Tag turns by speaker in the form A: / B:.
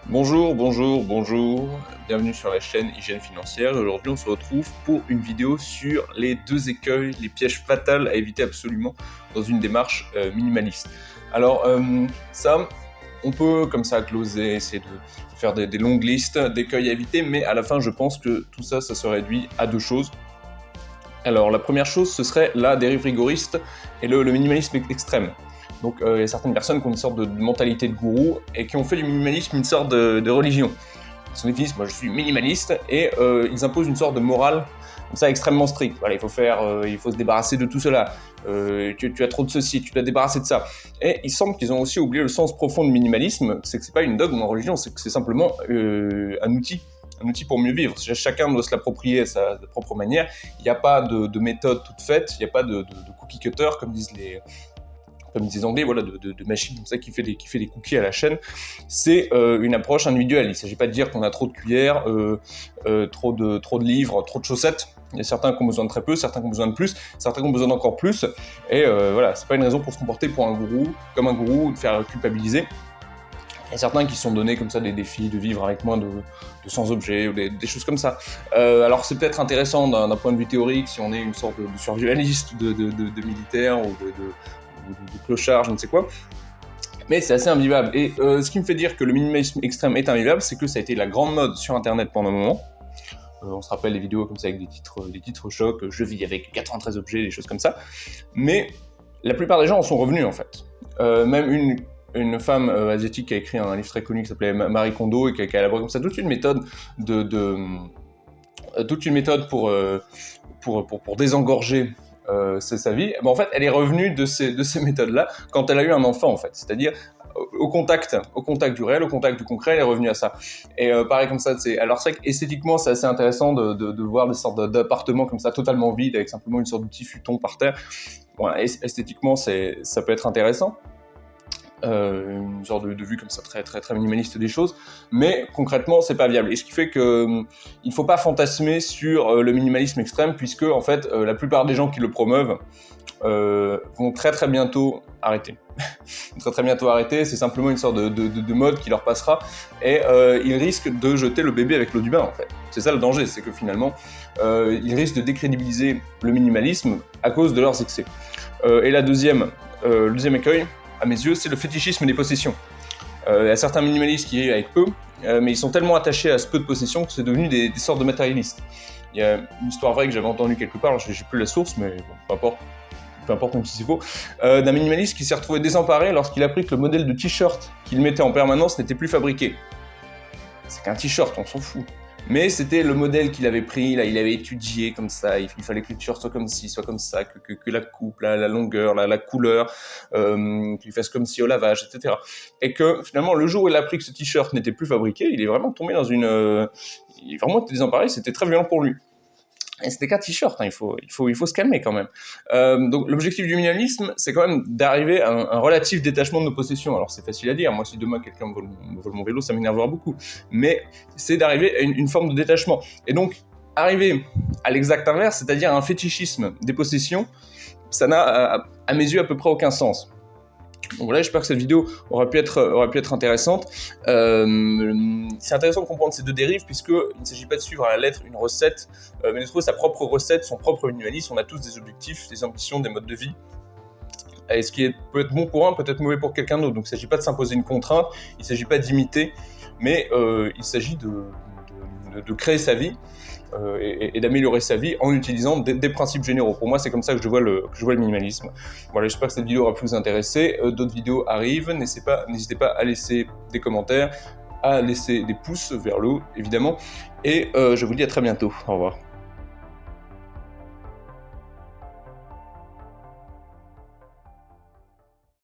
A: Bonjour, bienvenue sur la chaîne Hygiène Financière. Aujourd'hui on se retrouve pour une vidéo sur les deux écueils, les pièges fatals à éviter absolument dans une démarche minimaliste. Alors ça, on peut comme ça gloser, essayer de faire des longues listes d'écueils à éviter, mais à la fin je pense que tout ça, ça se réduit à deux choses. Alors la première chose, ce serait la dérive rigoriste et le minimalisme extrême. Donc il y a certaines personnes qui ont une sorte de mentalité de gourou et qui ont fait du minimalisme une sorte de religion. Ils se définissent, moi je suis minimaliste, et ils imposent une sorte de morale comme ça extrêmement stricte. Voilà, il faut se débarrasser de tout cela. Tu as trop de ceci, tu dois te débarrasser de ça. Et il semble qu'ils ont aussi oublié le sens profond du minimalisme, c'est que c'est pas une dogme en religion, c'est que c'est simplement un outil pour mieux vivre. Chacun doit se l'approprier à sa propre manière. Il n'y a pas de méthode toute faite, il n'y a pas de cookie cutter comme disent les Anglais, voilà, de machines comme ça qui fait des cookies à la chaîne. C'est une approche individuelle. Il ne s'agit pas de dire qu'on a trop de cuillères, trop de livres, trop de chaussettes. Il y a certains qui ont besoin de très peu, certains qui ont besoin de plus, certains qui ont besoin d'encore plus. Et voilà, c'est pas une raison pour se comporter comme un gourou, ou de faire culpabiliser. Il y a certains qui se sont donnés comme ça des défis de vivre avec moins de 100 objets ou des choses comme ça. Alors c'est peut-être intéressant d'un point de vue théorique si on est une sorte de survivaliste, de militaire ou de clochard, je ne sais quoi. Mais c'est assez invivable. Et ce qui me fait dire que le minimalisme extrême est invivable, c'est que ça a été la grande mode sur Internet pendant un moment. On se rappelle les vidéos comme ça avec des titres chocs, je vis avec 93 objets, des choses comme ça. Mais la plupart des gens en sont revenus en fait. Même une femme asiatique qui a écrit un livre très connu qui s'appelait Marie Kondo et qui a élaboré comme ça toute une méthode pour désengorger sa vie. En fait, elle est revenue de ces méthodes-là quand elle a eu un enfant en fait, c'est-à-dire au contact du réel, au contact du concret, elle est revenue à ça. Et pareil comme ça, alors c'est vrai qu'esthétiquement c'est assez intéressant de voir des sortes d'appartements comme ça totalement vides avec simplement une sorte de petit futon par terre. Bon, esthétiquement ça peut être intéressant. Une sorte de vue comme ça très très très minimaliste des choses, mais concrètement c'est pas viable, et ce qui fait que il faut pas fantasmer sur le minimalisme extrême, puisque en fait la plupart des gens qui le promeuvent vont très très bientôt arrêter. très bientôt arrêter, c'est simplement une sorte de mode qui leur passera, et ils risquent de jeter le bébé avec l'eau du bain en fait. C'est ça le danger, c'est que finalement ils risquent de décrédibiliser le minimalisme à cause de leurs excès. Et le deuxième écueil, à mes yeux, c'est le fétichisme des possessions. Il y a certains minimalistes qui vivent avec peu, mais ils sont tellement attachés à ce peu de possessions que c'est devenu des sortes de matérialistes. Il y a une histoire vraie que j'avais entendue quelque part, j'ai plus la source, mais bon, peu importe même si c'est faux, d'un minimaliste qui s'est retrouvé désemparé lorsqu'il a appris que le modèle de t-shirt qu'il mettait en permanence n'était plus fabriqué. C'est qu'un t-shirt, on s'en fout. Mais c'était le modèle qu'il avait pris, là, il avait étudié comme ça, il fallait que le t-shirt soit comme ci, soit comme ça, que la coupe, la longueur, la couleur, qu'il fasse comme ci au lavage, etc. Et que finalement, le jour où il a appris que ce t-shirt n'était plus fabriqué, il est vraiment tombé dans il est vraiment désemparé, c'était très violent pour lui. Et c'était qu'un t-shirt, hein, il faut se calmer quand même. Donc l'objectif du minimalisme, c'est quand même d'arriver à un relatif détachement de nos possessions. Alors c'est facile à dire, moi si demain quelqu'un me vole mon vélo, ça m'énervera beaucoup. Mais c'est d'arriver à une forme de détachement. Et donc arriver à l'exact inverse, c'est-à-dire à un fétichisme des possessions, ça n'a à mes yeux à peu près aucun sens. Donc voilà, j'espère que cette vidéo aura pu être intéressante. C'est intéressant de comprendre ces deux dérives, puisqu'il ne s'agit pas de suivre à la lettre une recette, mais de trouver sa propre recette, son propre minimalisme. On a tous des objectifs, des ambitions, des modes de vie. Et ce qui peut être bon pour un, peut être mauvais pour quelqu'un d'autre. Donc il ne s'agit pas de s'imposer une contrainte, il ne s'agit pas d'imiter, mais il s'agit de créer sa vie et d'améliorer sa vie en utilisant des principes généraux. Pour moi, c'est comme ça que je vois le minimalisme. Voilà, j'espère que cette vidéo aura pu vous intéresser. D'autres vidéos arrivent, n'hésitez pas à laisser des commentaires, à laisser des pouces vers le haut, évidemment. Et je vous dis à très bientôt. Au revoir.